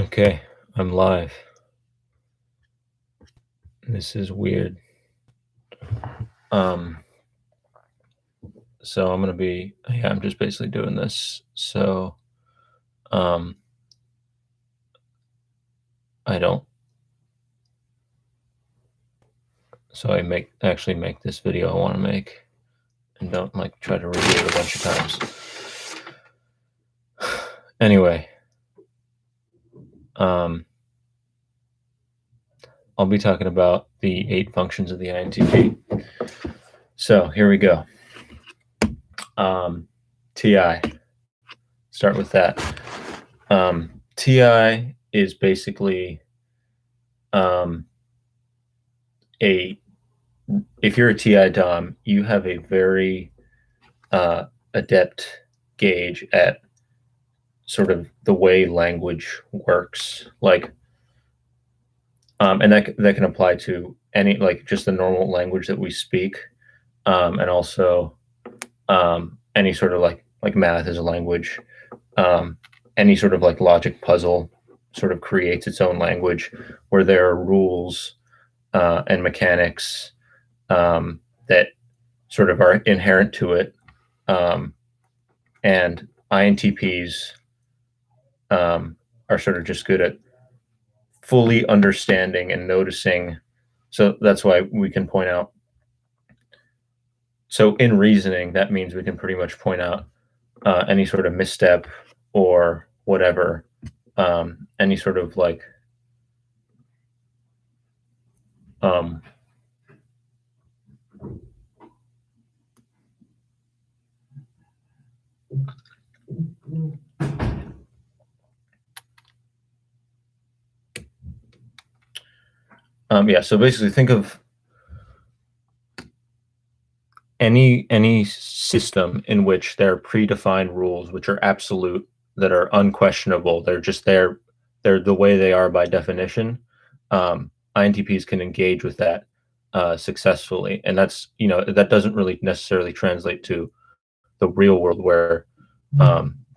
Okay, I'm live. This is weird. Um, so I'm just basically doing this. Um, I don't, so I actually make this video I want to make and don't like try to review it a bunch of times. Anyway, I'll be talking about the 8 functions of the INTP. So here we go. TI. Start with that. TI is basically if you're a TI Dom, you have a very adept gauge at sort of the way language works, and that can apply to any, like, just the normal language that we speak, and also any sort of like math is a language. Any sort of like logic puzzle sort of creates its own language where there are rules and mechanics that sort of are inherent to it. And INTPs are sort of just good at fully understanding and noticing. So that's why we can point out. So in reasoning, that means we can pretty much point out any sort of misstep or whatever, any sort of like yeah, so basically think of any system in which there are predefined rules which are absolute, that are unquestionable. They're just there. They're the way they are by definition. INTPs can engage with that successfully, and that's, that doesn't really necessarily translate to the real world where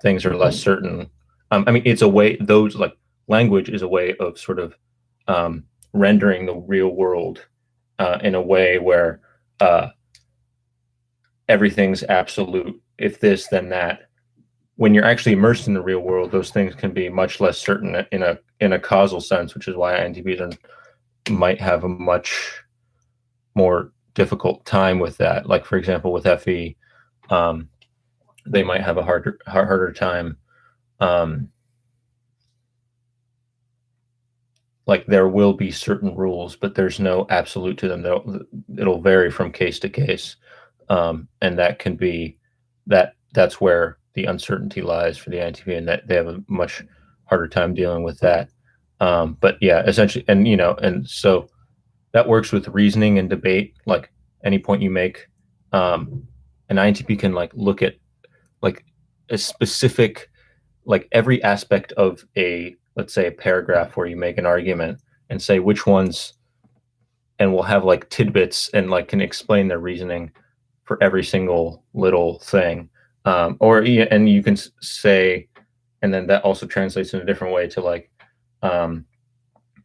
things are less certain. I mean, it's a way, those, like, language is a way of sort of rendering the real world in a way where everything's absolute. If this, then that. When you're actually immersed in the real world, those things can be much less certain in a causal sense, which is why INTPs might have a much more difficult time with that. Like, for example, with FE, they might have a harder time. Like, there will be certain rules, but there's no absolute to them. It'll vary from case to case, and that can be that's where the uncertainty lies for the INTP, and that they have a much harder time dealing with that. But yeah, essentially, and so that works with reasoning and debate. Like, any point you make, an INTP can like look at like a specific, like every aspect of let's say a paragraph where you make an argument, and say which ones, and we'll have like tidbits and like can explain their reasoning for every single little thing. And you can say, and then that also translates in a different way to like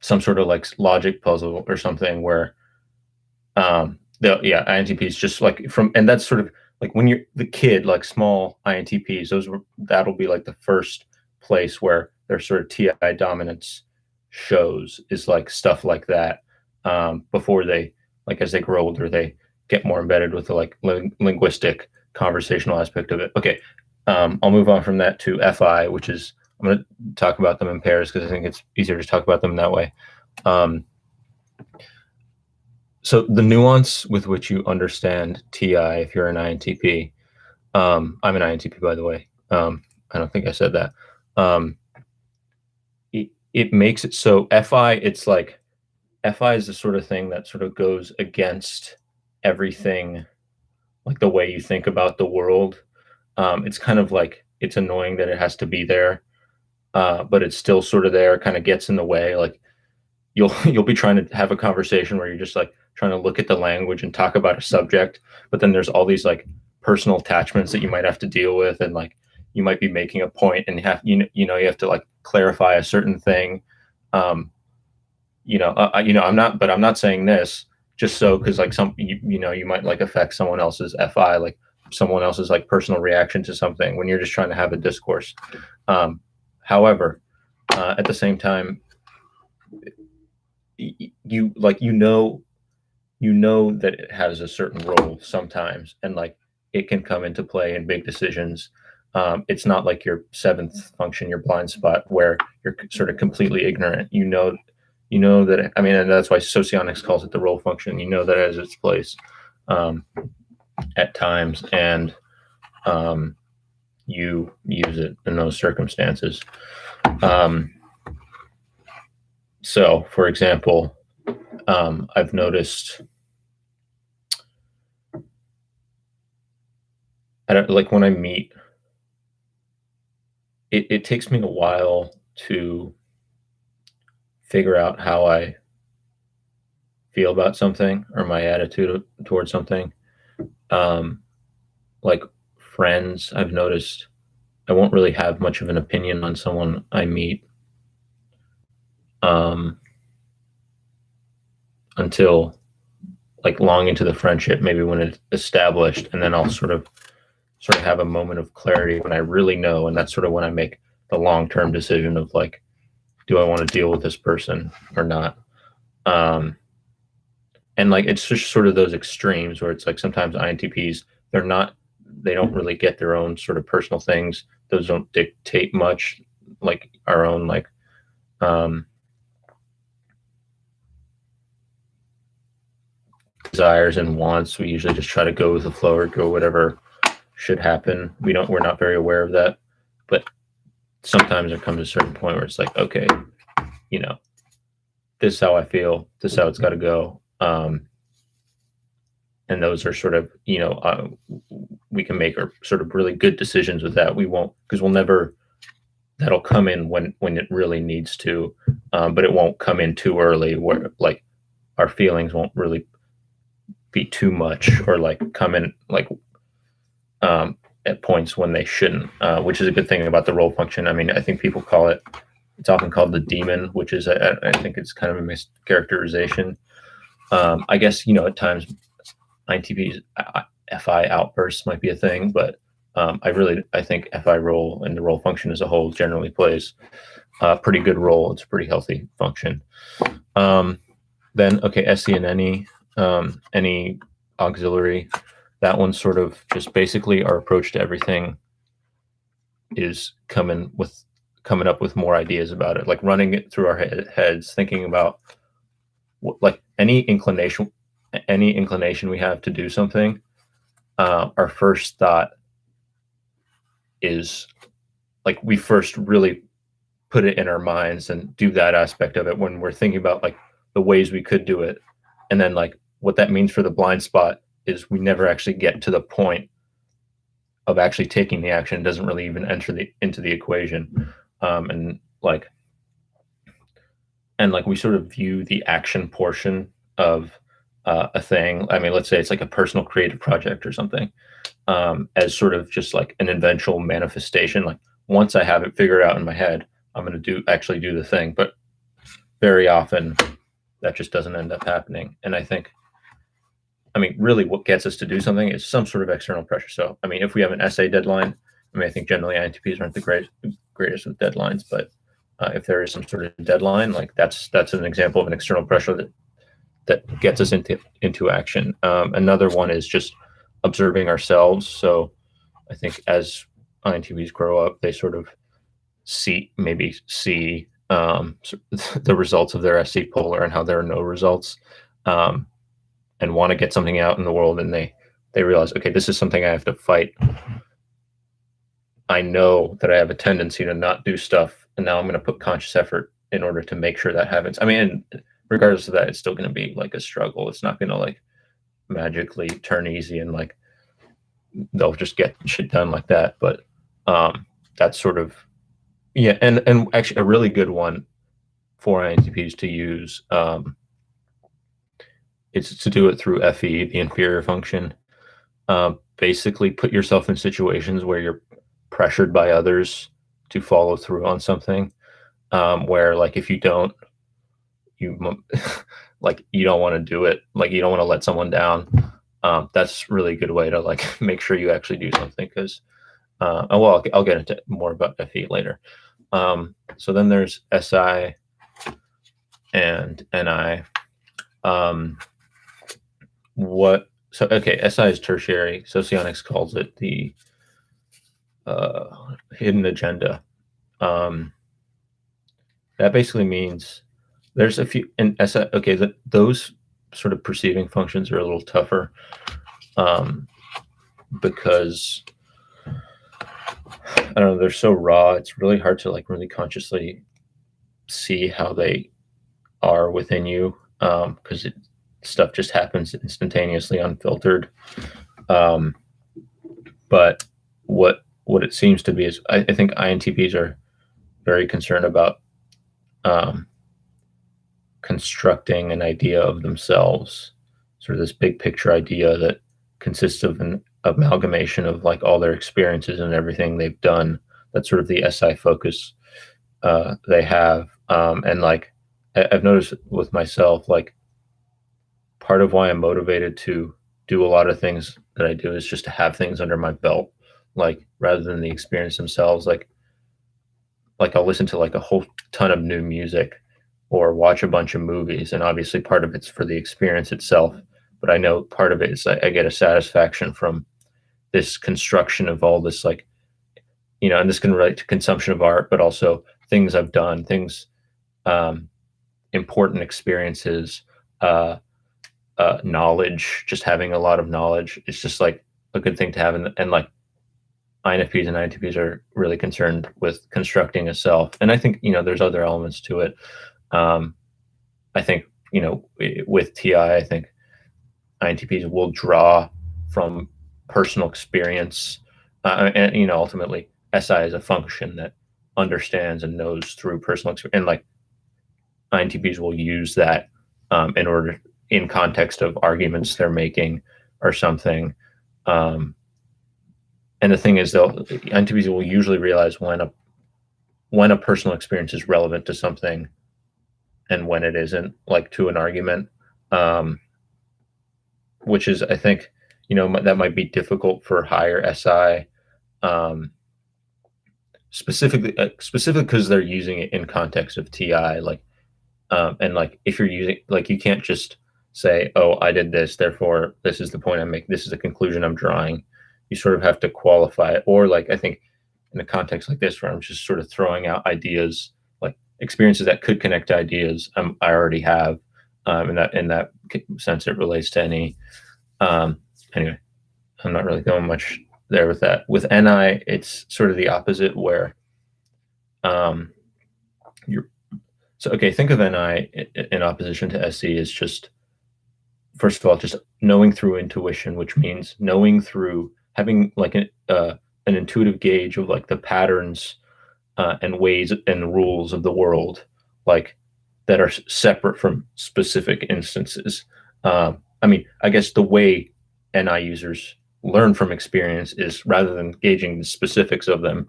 some sort of like logic puzzle or something where INTP is just like and that's sort of like when you're the kid, like small INTPs, that'll be like the first place where their sort of TI dominance shows, is like stuff like that, before they, like, as they grow older, they get more embedded with the like linguistic conversational aspect of it. Okay, I'll move on from that to FI, which is, I'm going to talk about them in pairs because I think it's easier to talk about them that way. So the nuance with which you understand TI, if you're an INTP, I'm an INTP, by the way. I don't think I said that. It makes it so FI, it's like, FI is the sort of thing that sort of goes against everything, like the way you think about the world. It's kind of like, it's annoying that it has to be there, but it's still sort of there, kind of gets in the way. Like, you'll be trying to have a conversation where you're just like trying to look at the language and talk about a subject, but then there's all these like personal attachments that you might have to deal with, and like you might be making a point and you have to like clarify a certain thing. Um, I'm not saying this just so because like you might like affect someone else's FI, like someone else's like personal reaction to something when you're just trying to have a discourse. Um, However, at the same time, you like that it has a certain role sometimes, and like it can come into play in big decisions. It's not like your seventh function, your blind spot, where you're sort of completely ignorant. That, I mean, and that's why socionics calls it the role function. You know that it has its place um, at times, and you use it in those circumstances. So, for example, I've noticed, like when I meet, it takes me a while to figure out how I feel about something or my attitude towards something. Um, like friends, I've noticed I won't really have much of an opinion on someone I meet until like long into the friendship, maybe when it's established, and then I'll sort of have a moment of clarity when I really know, and that's sort of when I make the long-term decision of like, do I want to deal with this person or not? And like it's just sort of those extremes where it's like sometimes INTPs, they don't really get their own sort of personal things. Those don't dictate much, like our own like desires and wants. We usually just try to go with the flow or go whatever should happen. We're not very aware of that, but sometimes there comes a certain point where it's like, okay, this is how I feel, this is how it's got to go. And those are sort of, we can make our sort of really good decisions with that. We won't, because that'll come in when it really needs to, but it won't come in too early where like our feelings won't really be too much, or like come in like at points when they shouldn't, which is a good thing about the role function. I mean, I think people it's often called the demon, which is, I think it's kind of a mischaracterization. I guess, at times INTP's FI outbursts might be a thing, but I think FI role and the role function as a whole generally plays a pretty good role. It's a pretty healthy function. Then, okay, SE and any auxiliary, that one's sort of just basically our approach to everything is coming up with more ideas about it, like running it through our heads, thinking about like any inclination we have to do something. Our first thought is like, we first really put it in our minds and do that aspect of it when we're thinking about like the ways we could do it. And then like what that means for the blind spot is we never actually get to the point of actually taking the action. It doesn't really even enter into the equation. And we sort of view the action portion of a thing. I mean, let's say it's like a personal creative project or something, as sort of just like an eventual manifestation. Like once I have it figured out in my head, I'm going to actually do the thing. But very often that just doesn't end up happening. And I mean, really what gets us to do something is some sort of external pressure. So, I mean, if we have an essay deadline, I mean, I think generally INTPs aren't the greatest with deadlines, but if there is some sort of deadline, like that's an example of an external pressure that gets us into action. Another one is just observing ourselves. So I think as INTPs grow up, they sort of see the results of their SC polar and how there are no results, and want to get something out in the world, and they realize, okay, this is something I have to fight. I know that I have a tendency to not do stuff, and now I'm going to put conscious effort in order to make sure that happens. I mean, regardless of that, it's still going to be like a struggle. It's not going to like magically turn easy and like they'll just get shit done like that. But that's sort of, yeah. And actually a really good one for INTPs to use, it's to do it through FE, the inferior function. Basically put yourself in situations where you're pressured by others to follow through on something. where like if you don't, like you don't want to do it, like you don't want to let someone down. That's really a good way to like make sure you actually do something because oh, well, I'll get into more about FE later. So then there's SI and NI. Um, so okay, SI is tertiary. Socionics calls it the hidden agenda. Um, that basically means there's a few in SI. Okay, those sort of perceiving functions are a little tougher because I don't know, they're so raw. It's really hard to like really consciously see how they are within you because stuff just happens instantaneously, unfiltered. Um, but what it seems to be is I think INTPs are very concerned about um, constructing an idea of themselves, sort of this big picture idea that consists of an amalgamation of like all their experiences and everything they've done. That's sort of the SI focus they have. And like I've noticed with myself, like part of why I'm motivated to do a lot of things that I do is just to have things under my belt, like rather than the experience themselves. Like I'll listen to like a whole ton of new music or watch a bunch of movies, and obviously part of it's for the experience itself. But I know part of it is I get a satisfaction from this construction of all this, like and this can relate to consumption of art, but also things I've done, things um, important experiences, uh, knowledge, just having a lot of knowledge. It's just like a good thing to have. And like INFPs and INTPs are really concerned with constructing a self. And I think, there's other elements to it. I think, with TI, I think INTPs will draw from personal experience. And ultimately, SI is a function that understands and knows through personal experience. And like INTPs will use that in context of arguments they're making or something. And the thing is, INTPs will usually realize when a personal experience is relevant to something and when it isn't, like to an argument, which is, I think, that might be difficult for higher SI, specifically because they're using it in context of TI, like, and like if you're using, like, you can't just say, oh, I did this, therefore this is the point I'm making, this is the conclusion I'm drawing. You sort of have to qualify it, or like I think in a context like this where I'm just sort of throwing out ideas, like experiences that could connect to ideas I already have. In that sense, it relates to any. Anyway, I'm not really going much there with that. With NI, it's sort of the opposite, where you're so okay. Think of NI in opposition to SE as just, first of all, just knowing through intuition, which means knowing through having like an intuitive gauge of like the patterns and ways and rules of the world, like that are separate from specific instances. I mean, I guess the way NI users learn from experience is, rather than gauging the specifics of them,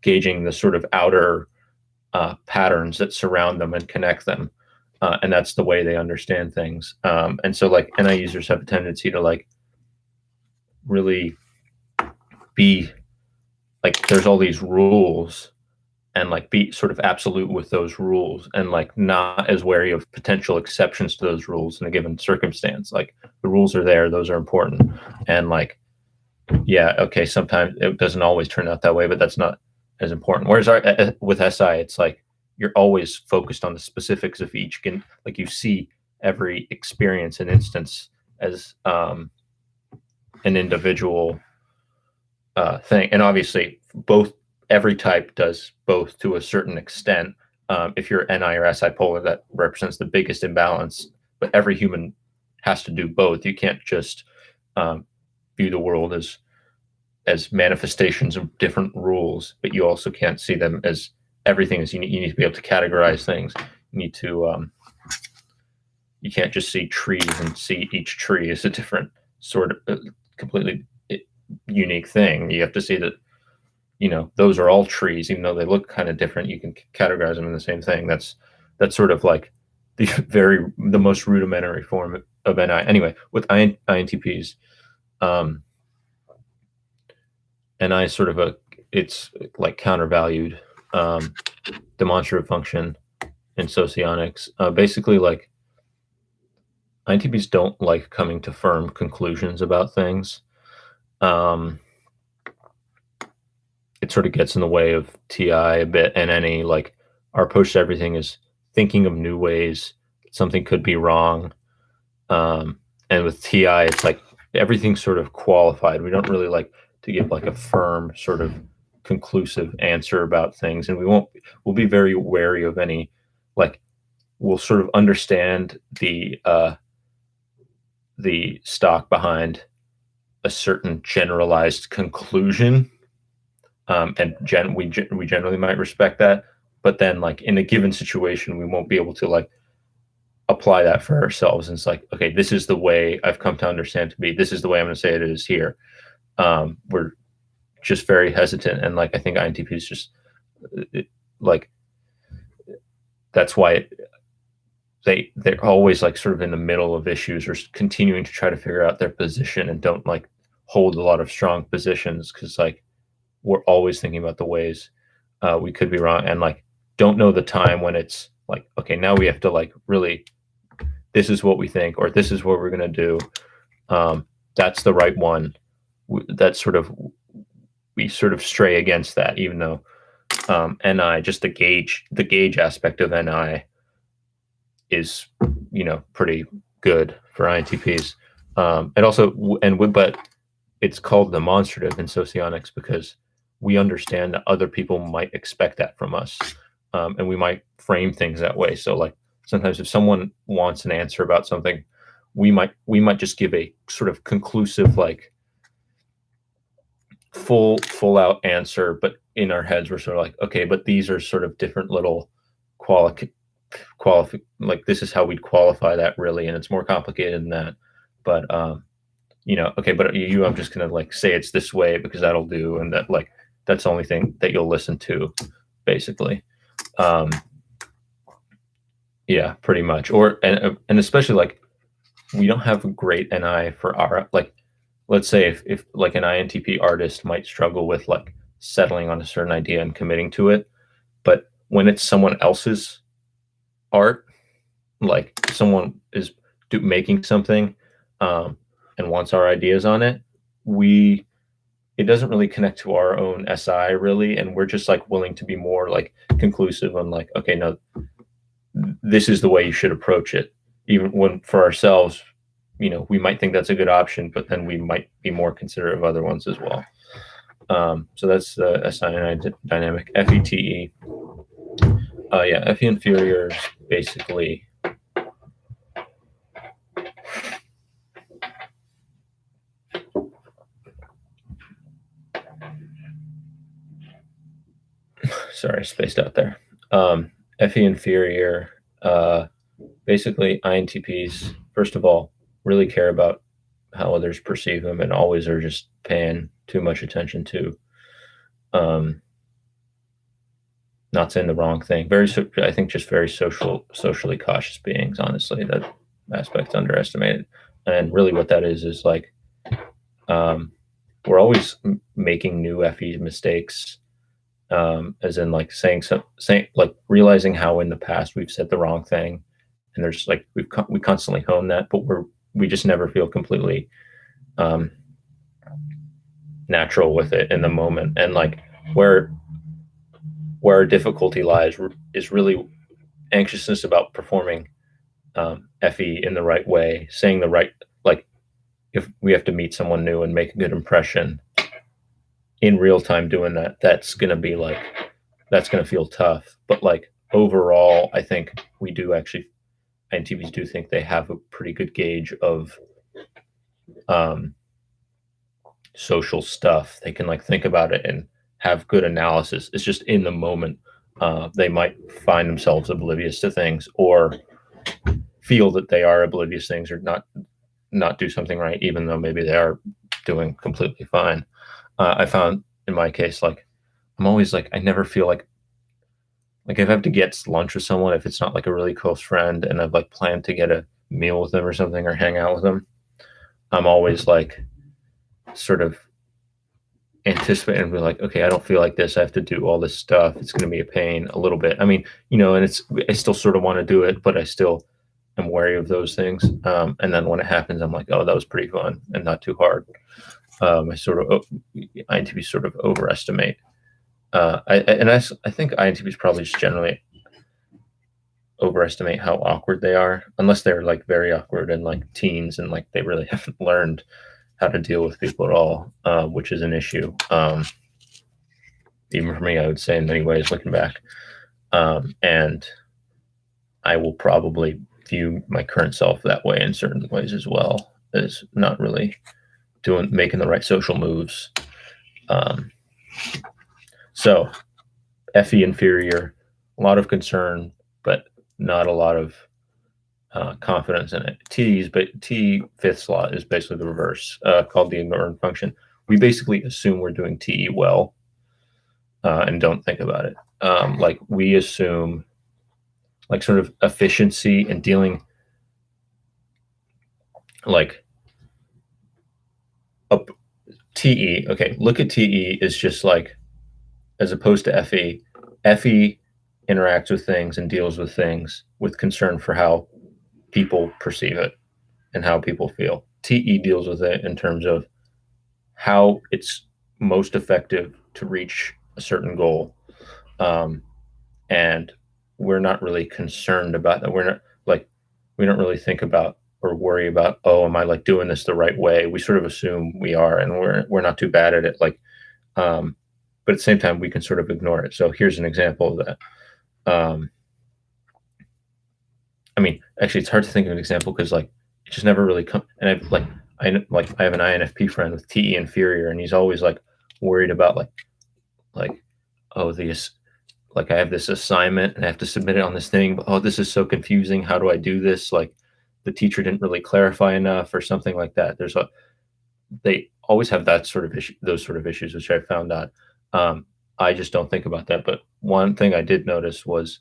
gauging the sort of outer patterns that surround them and connect them. And that's the way they understand things. And so like NI users have a tendency to like really be like, there's all these rules, and like be sort of absolute with those rules, and like not as wary of potential exceptions to those rules in a given circumstance. Like the rules are there, those are important. And like, yeah, okay, sometimes it doesn't always turn out that way, but that's not as important. Whereas with SI, it's like you're always focused on the specifics of each. Like you see every experience and instance as an individual thing. And obviously, every type does both to a certain extent. If you're NI or SI polar, that represents the biggest imbalance. But every human has to do both. You can't just view the world as manifestations of different rules, but you also can't see them as everything is. You need to be able to categorize things. You need to. You can't just see trees and see each tree as a different sort of completely unique thing. You have to see that those are all trees, even though they look kind of different. You can categorize them in the same thing. That's sort of like the most rudimentary form of NI. Anyway, with INTPs, NI is sort of it's like countervalued demonstrative function in socionics. Basically, like INTPs don't like coming to firm conclusions about things. It sort of gets in the way of TI a bit, and like our approach to everything is thinking of new ways something could be wrong. And with TI, it's like everything's sort of qualified. We don't really like to give like a firm sort of conclusive answer about things, and we'll be very wary of any, like, we'll sort of understand the stock behind a certain generalized conclusion, and we generally might respect that, but then like in a given situation we won't be able to like apply that for ourselves. And it's like, okay, this is the way I've come to understand to be, this is the way I'm going to say it is here. We're just very hesitant, and like I think INTP is just like, that's why they're always like sort of in the middle of issues or continuing to try to figure out their position, and don't like hold a lot of strong positions, because like we're always thinking about the ways we could be wrong, and like don't know the time when it's like, okay, now we have to like really, this is what we think, or this is what we're going to do. That's the right one. That's sort of, we sort of stray against that, even though NI, just the gauge aspect of NI is, pretty good for INTPs. And also, but it's called demonstrative in socionics because we understand that other people might expect that from us, and we might frame things that way. So like sometimes if someone wants an answer about something, we might just give a sort of conclusive, like full out answer, but in our heads we're sort of like, okay, but these are sort of different little like this is how we'd qualify that really, and it's more complicated than that. But okay, but I'm just gonna like say it's this way because that'll do, and that like that's the only thing that you'll listen to, basically. Yeah, pretty much. Or and especially like we don't have a great NI for our, like, let's say if like an INTP artist might struggle with like settling on a certain idea and committing to it, but when it's someone else's art, like someone is making something and wants our ideas on it, it doesn't really connect to our own SI really, and we're just like willing to be more like conclusive on like, okay, no, this is the way you should approach it, even when for ourselves, we might think that's a good option, but then we might be more considerate of other ones as well. So that's the SI dynamic. FETE. Yeah, FE inferior is basically sorry, spaced out there. FE inferior, basically INTPs, first of all, really care about how others perceive them, and always are just paying too much attention to not saying the wrong thing. I think just very socially cautious beings, honestly. That aspect's underestimated. And really what that is like, we're always making new FE mistakes, as in like saying like realizing how in the past we've said the wrong thing, and there's like we constantly hone that, but we just never feel completely natural with it in the moment. And like where our difficulty lies is really anxiousness about performing FE in the right way, saying the right, like if we have to meet someone new and make a good impression in real time, doing that's going to feel tough. But like overall, I think we do actually, INTPs do think they have a pretty good gauge of social stuff. They can like think about it and have good analysis. It's just in the moment, they might find themselves oblivious to things, or feel that they are oblivious to things, or not do something right, even though maybe they are doing completely fine. I found in my case, like I'm always like, I never feel like if I have to get lunch with someone, if it's not like a really close friend and I've like planned to get a meal with them or something or hang out with them, I'm always like sort of anticipating and be like, okay, I don't feel like this. I have to do all this stuff. It's going to be a pain a little bit. I mean, and I still sort of want to do it, but I still am wary of those things. And then when it happens, I'm like, oh, that was pretty fun and not too hard. INTP sort of overestimate. I think INTPs probably just generally overestimate how awkward they are, unless they're like very awkward and like teens and like they really haven't learned how to deal with people at all, which is an issue. Even for me, I would say in many ways, looking back. And I will probably view my current self that way in certain ways as well, as not really making the right social moves. So FE inferior, a lot of concern, but not a lot of confidence in it. T fifth slot is basically the reverse, called the ignorant function. We basically assume we're doing TE well and don't think about it. Like we assume like sort of efficiency and dealing like up TE. Okay, look at TE is just like, as opposed to FE interacts with things and deals with things with concern for how people perceive it and how people feel. TE deals with it in terms of how it's most effective to reach a certain goal. And we're not really concerned about that. We're not like, we don't really think about or worry about, oh, am I like doing this the right way? We sort of assume we are, and we're not too bad at it. Like, but at the same time, we can sort of ignore it. So here's an example of that. I mean, actually, it's hard to think of an example because like it just never really come. And I have an INFP friend with TE inferior, and he's always like worried about like oh, these, like I have this assignment and I have to submit it on this thing, but oh, this is so confusing. How do I do this? Like the teacher didn't really clarify enough or something like that. They always have that sort of issue, those sort of issues, which I found out. I just don't think about that. But one thing I did notice was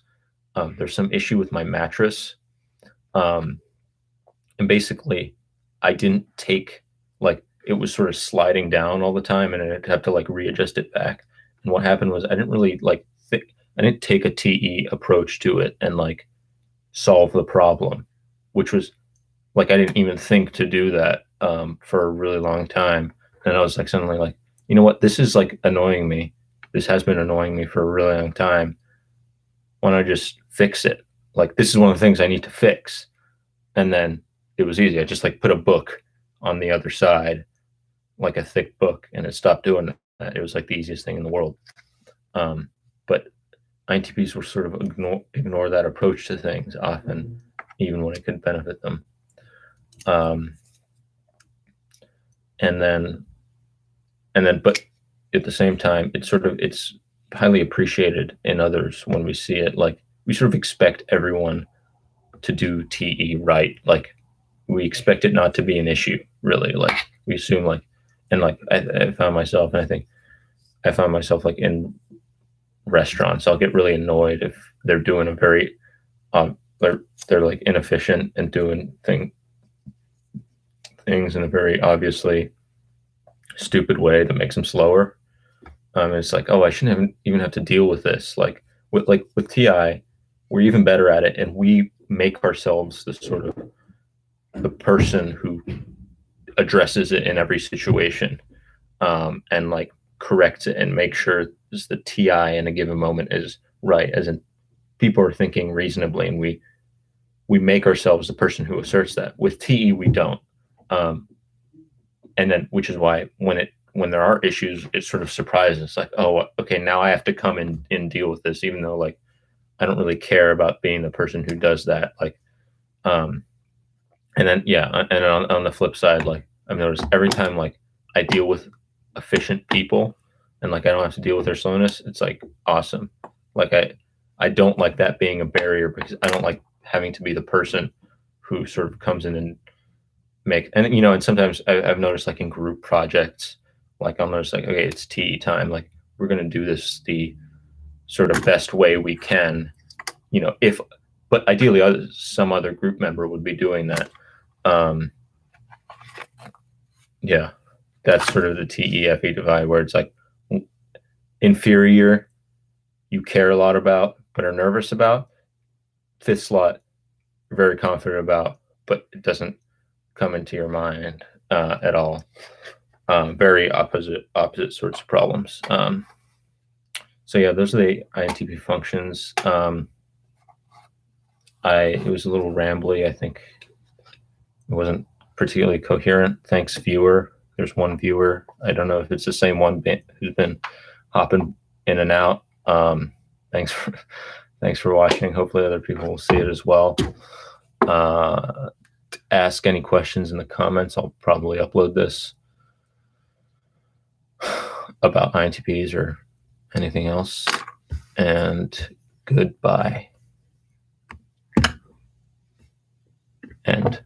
there's some issue with my mattress. And basically I didn't take, like, it was sort of sliding down all the time and I'd have to like readjust it back. And what happened was I didn't really like I didn't take a TE approach to it and like solve the problem, which was like I didn't even think to do that for a really long time. And I was like suddenly like, you know what, this is like annoying me. This has been annoying me for a really long time. Why don't I just fix it? Like this is one of the things I need to fix. And then it was easy. I just like put a book on the other side, like a thick book, and it stopped doing that. It was like the easiest thing in the world. But INTPs will sort of ignore that approach to things often, even when it could benefit them. And then, but at the same time, it's highly appreciated in others when we see it. Like we sort of expect everyone to do TE right. Like we expect it not to be an issue, really. Like we assume like, and like I found myself, and I think I found myself like in restaurants, I'll get really annoyed if they're doing a very, they're like inefficient and doing things in a very obviously stupid way that makes them slower. It's like, oh, I shouldn't even have to deal with this. Like with TI, we're even better at it, and we make ourselves the sort of the person who addresses it in every situation, and like corrects it and make sure the TI in a given moment is right, as in people are thinking reasonably, and we make ourselves the person who asserts that. With TE, we don't. And then, which is why when there are issues, it sort of surprises. It's like, oh, okay, now I have to come in and deal with this, even though like I don't really care about being the person who does that. Like, and then and on the flip side, like I've noticed every time like I deal with efficient people and like I don't have to deal with their slowness, it's like awesome. Like I don't like that being a barrier, because I don't like having to be the person who sort of comes in and and sometimes I've noticed like in group projects, like I'll notice like, okay, it's TE time, like we're going to do this the sort of best way we can, but ideally some other group member would be doing that. Yeah, that's sort of the TEFE divide, where it's like inferior, you care a lot about, but are nervous about. Fifth slot, you're very confident about, but it doesn't come into your mind at all. Very opposite sorts of problems. So yeah, those are the INTP functions. It was a little rambly. I think it wasn't particularly coherent. Thanks, viewer. There's one viewer. I don't know if it's the same one who's been hopping in and out. Thanks for watching. Hopefully other people will see it as well. Ask any questions in the comments. I'll probably upload this about INTPs or anything else. And goodbye. End.